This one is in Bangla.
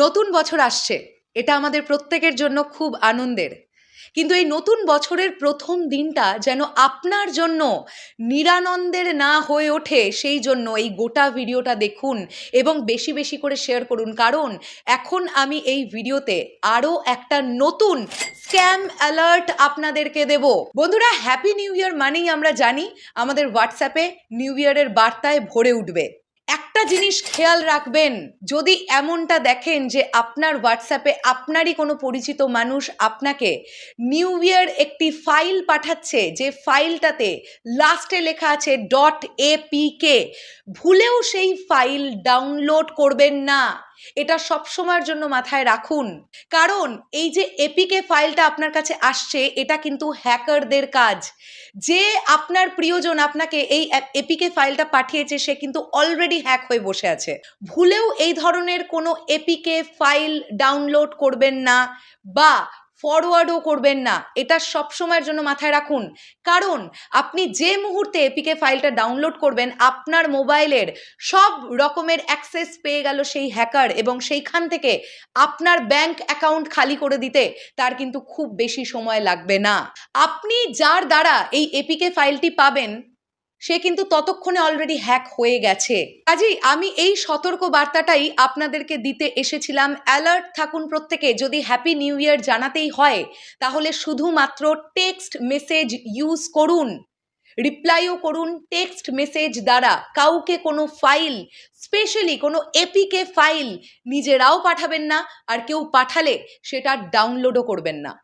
নতুন বছর আসছে, এটা আমাদের প্রত্যেকের জন্য খুব আনন্দের। কিন্তু এই নতুন বছরের প্রথম দিনটা যেন আপনার জন্য নিরানন্দের না হয়ে ওঠে, সেই জন্য এই গোটা ভিডিওটা দেখুন এবং বেশি বেশি করে শেয়ার করুন। কারণ এখন আমি এই ভিডিওতে আরও একটা নতুন স্ক্যাম অ্যালার্ট আপনাদেরকে দেব। বন্ধুরা, হ্যাপি নিউ ইয়ার মানেই আমরা জানি আমাদের হোয়াটসঅ্যাপে নিউ ইয়ারের বার্তায় ভরে উঠবে। একটা জিনিস খেয়াল রাখবেন, যদি এমনটা দেখেন যে আপনার হোয়াটসঅ্যাপে আপনারই কোনো পরিচিত মানুষ আপনাকে নিউ ইয়ার একটি ফাইল পাঠাচ্ছে, যে ফাইলটাতে লাস্টে লেখা আছে .apk, ভুলেও সেই ফাইল ডাউনলোড করবেন না। এটা সবসময়ের জন্য মাথায় রাখুন, কারণ এই যে এপিকে ফাইলটা আপনার কাছে আসছে, এটা কিন্তু হ্যাকারদের কাজ। যে আপনার প্রিয়জন আপনাকে এই এপিকে ফাইলটা পাঠিয়েছে, সে কিন্তু অলরেডি হ্যাক হয়ে বসে আছে। ভুলেও এই ধরনের কোনো এপিকে ফাইল ডাউনলোড করবেন না বা ফরওয়ার্ডও করবেন না, এটা সবসময়ের জন্য মাথায় রাখুন। কারণ আপনি যে মুহূর্তে এপিকে ফাইলটা ডাউনলোড করবেন, আপনার মোবাইলের সব রকমের অ্যাক্সেস পেয়ে গেল সেই হ্যাকার, এবং সেইখান থেকে আপনার ব্যাংক অ্যাকাউন্ট খালি করে দিতে তার কিন্তু খুব বেশি সময় লাগবে না। আপনি যার দ্বারা এই এপিকে ফাইলটি পাবেন, সে কিন্তু ততক্ষণে অলরেডি হ্যাক হয়ে গেছে। কাজেই আমি এই সতর্ক বার্তাটাই আপনাদেরকে দিতে এসেছিলাম। অ্যালার্ট থাকুন প্রত্যেকে। যদি হ্যাপি নিউ ইয়ার জানাতেই হয়, তাহলে শুধুমাত্র টেক্সট মেসেজ ইউজ করুন, রিপ্লাইও করুন টেক্সট মেসেজ দ্বারা। কাউকে কোনো ফাইল, স্পেশালি কোনো এপিকে ফাইল নিজেরাও পাঠাবেন না, আর কেউ পাঠালে সেটা ডাউনলোডও করবেন না।